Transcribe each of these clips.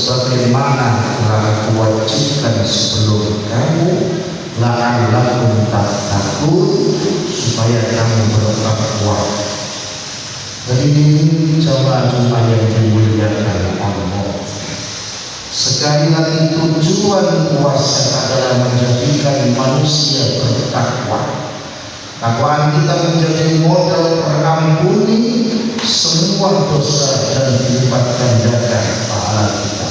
sebagaimana telah kuwajibkan jemaah yang dimuliakan Allah. Sekali lagi tujuan puasa adalah menjadikan manusia bertakwa. Takwaan kita menjadi modal terampuni semua dosa dan dilipat gandakan pahala kita.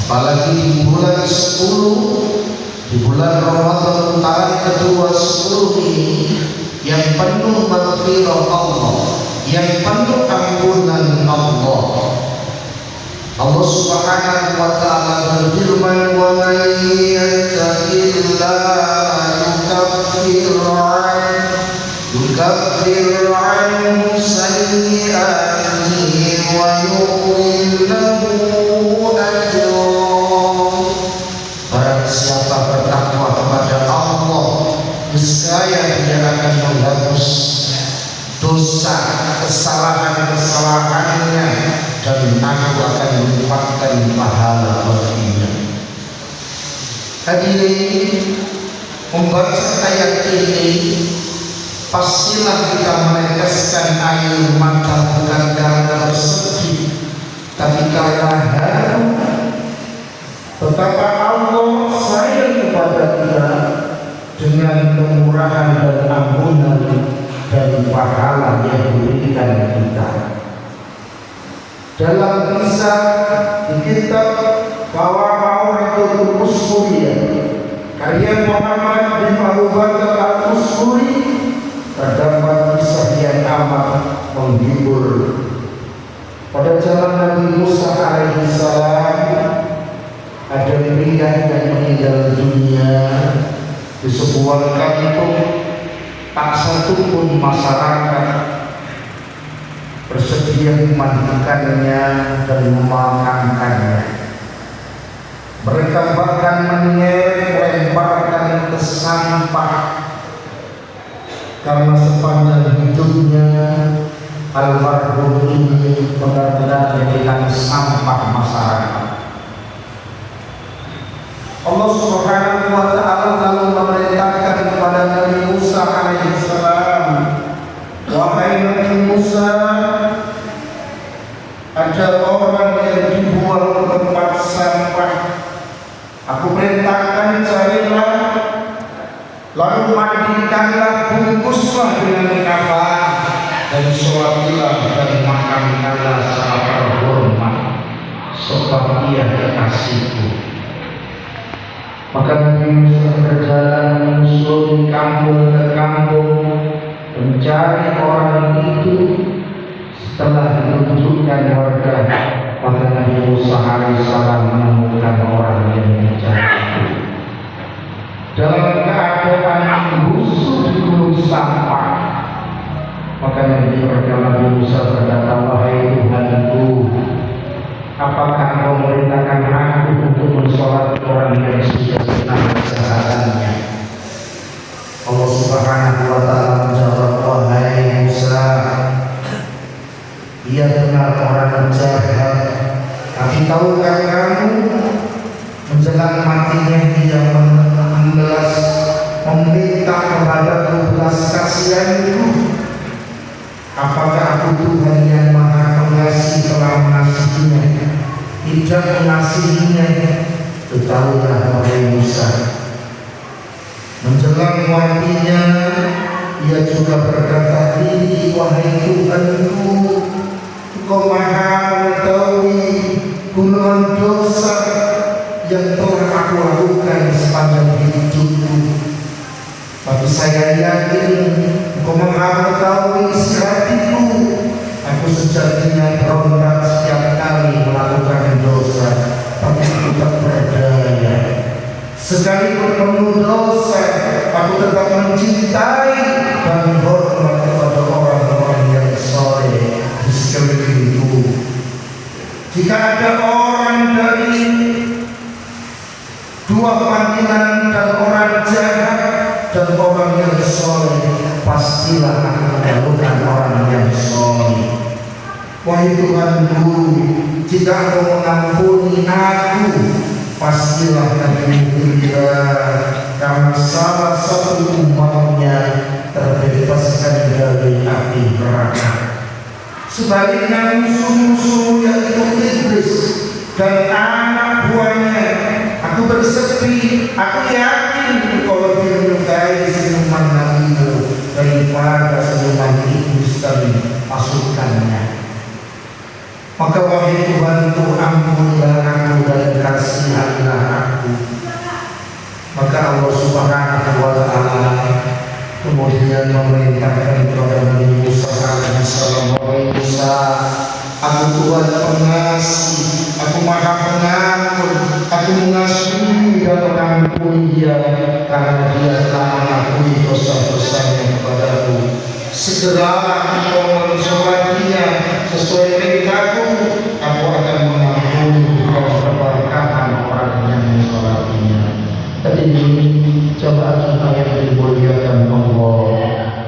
Apalagi di bulan 10, di bulan Ramadan tahun kedua 10 ini yang penuh maghfirah Allah, yang penuh ampunan Allah. Allah Subhanahu wa ta'ala berfirman, wa man yattaqillaha yukaffir 'anhu sayyi'atihi wa yu'min lahu ajran. Barang siapa bertakwa kepada Allah, niscaya dia akan menghapus dosa kesalahan-kesalahannya, dan aku akan melipatkan pahala baginya. Hadirin, membaca ayat ini pastilah kita meneteskan air mata, bukan karena bersedih, tapi karena haru betapa Allah sayang kepada kita dengan kemurahan dan ampunan dan pahala yang diberikan kita. Dalam kisah di kitab Fawaidul Usuliyah karya Muhammad bin Abu Bakar Al-Usuli, terdapat kisah yang amat menghibur. Pada zaman Nabi Musa alaihissalam, ada pria yang meninggal dunia di sebuah kampung. Tak satu pun masyarakat bersedia memandikannya dan memakamkannya. Mereka bahkan melemparkan ke sampah, karena sepanjang hidupnya almarhum ini benar-benar menjadikan sampah masyarakat. Allah Subhanahu wa ta'ala lalu memerintahkan kepada Nabi Musa alaihissalam, wahai Nabi Musa, ada orang yang dibuang ke tempat sampah. Aku perintahkan, carilah, lalu mandikanlah, bungkuslah dengan kafan, dan sholatilah dan makamkanlah secara terhormat, sebab dia kekasihku. Maka Nabi Musa berjalan menyusuri kampung ke kampung mencari orang itu. Setelah ditunjukkan warga, maka Nabi Musa alaihissalam menemukan orang yang dicari itu dalam keadaan busuk di gunung sampah. Maka Nabi Musa berkata, wahai Tuhanku, apakah kau memerintahkan aku untuk mensolat orang yang sudah senang kesehatannya? Allah Subhanahu wa ta'ala menjawab, wahai Musa, ia benar orang jahat, tapi tahukah kamu, menjelang matinya dia meminta kepadaku belas kasihanku. Apakah aku Tuhan yang maha pengasih telah mengasihinya, tidak mengasihinya? Ketahuilah wahai Musa. Menjelang matinya ia juga berkata, wahai Tuhanku, Engkau maha mengetahui gunungan dosa yang telah aku lakukan sepanjang hidupku. Tapi saya yakin Engkau maha mengetahui isi hatiku. Aku sejatinya berontak setiap kali melakukan dosa, tapi tetap berdaya. Sekalipun penuh dosa, aku tetap mencintai dan hormat kepada orang-orang yang soleh di sekelilingku. Jika ada orang dari dua panggilan, dan orang jahat dan orang yang soleh, pastilah aku mendahulukan orang yang soleh. Wahai Tuhanku, jika Engkau mengampuni aku, pastilah Nabi Musa karena salah satu umatnya terbebaskan dari api neraka. Sebaliknya musuh-musuh yaitu iblis dan anak buahnya, aku bersepi, aku yakin kau lebih menyukai senyuman nabimu daripada senyuman iblis dan pasukannya. Maka wahai Tuhanku, ampunilah aku dan kasihanilah aku. Maka Allah Subhanahu wa Ta'ala kemudian memerintahkan kepada Nabi Musa alaihissalam, wahai Musa, aku Tuhan pengasih, aku Maha Pengampun, aku mengasihi dan mengampuni dia karena dia telah mengakui dosa-dosanya kepadaku. Segeralah engkau mensolatinya sesuai perintahku, aku akan mengampuni dan berberkahan orang yang mensolatinya. Tadi ini coba kita yang dimuliakan Allah,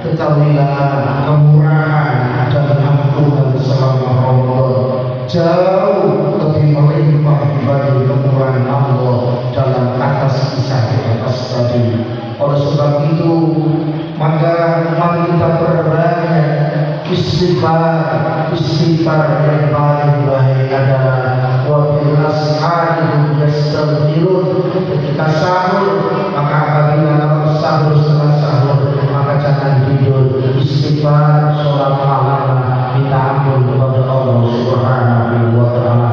ketahuilah kemurahan dan ampunan selama Ramadan jauh lebih melimpah dibanding kemurahan Allah dalam atas kisah di atas tadi. Oleh sebab itu, maka mari kita perbanyak istighfar yang paling baik adalah wabil ashari yastaghfirun. Ketika sahur, maka apabila kalau sahur setelah sahur, maka jangan tidur, istighfar, sholat malam, minta ampun kepada Allah Subhanahu wa Ta'ala.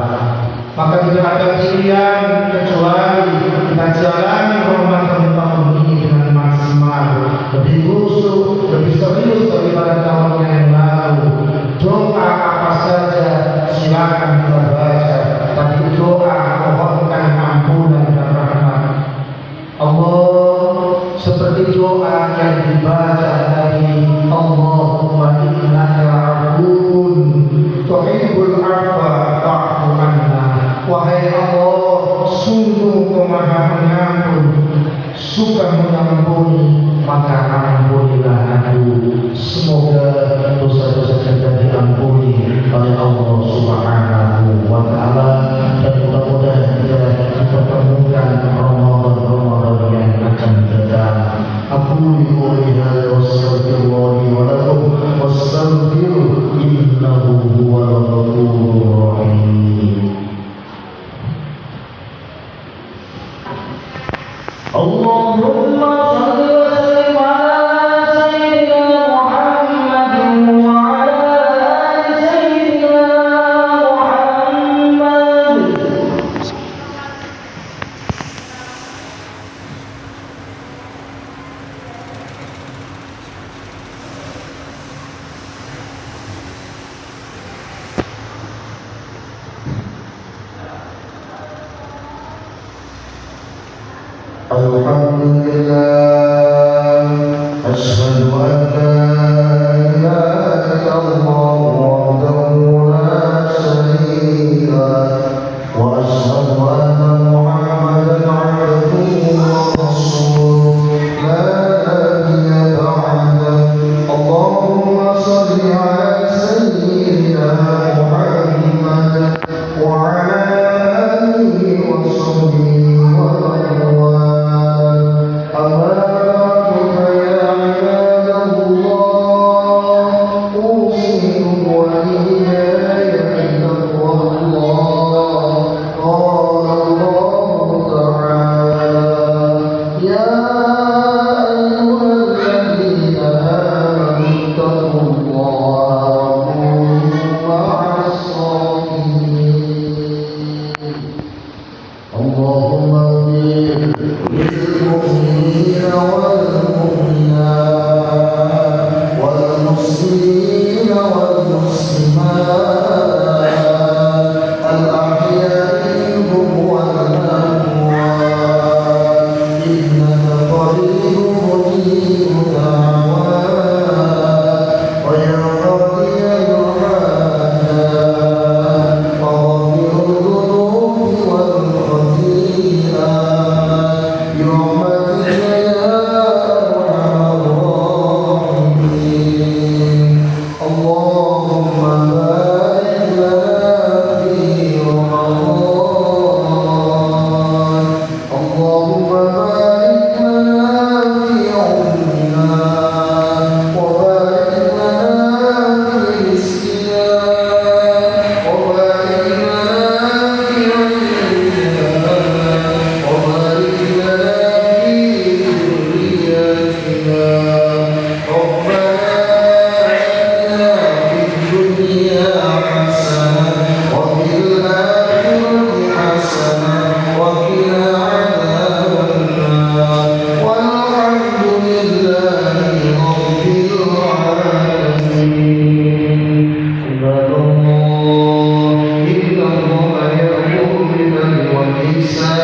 Maka tidak ada pilihan kecuali kita jalani Ramadan tahun ini dengan maksimal, lebih khusyuk, lebih serius daripada tahun yang lalu. Doa apa saja silakan kita baca, tapi doa mohonkan ampunan dan rahmat Allah, seperti doa yang dibaca dari Allahumma innaka afuwwun tuhibbul afwa fa'fu anna. Wahai Allah, sungguh Kau Maha Pengampun, suka mengampuni, maka ampunilah aku. Semoga dosa-dosa kita diampuni oleh Allah Subhanahu wa Ta'ala, dan mudah-mudahan kita dipertemukan Ramadan yang akan datang. Aku qouli hadza wa astaghfirullahi wa lakum wastaghfiruhu innahu huwal ghafurur rahim. Allahumma shalli wa sallim ala sayyidina Muhammadin wa ala ali sayyidina Muhammad. Alhamdulillah, asyhadu an la ilaha illallah wahdahu la syarika lahu wa asyhadu anna Muhammadan abduhu wa rasuluh la nabiyya ba'dahu. Allahumma shalli ala sayyidina Muhammad wa ala alihi wa sahbihi wa man Allah Isa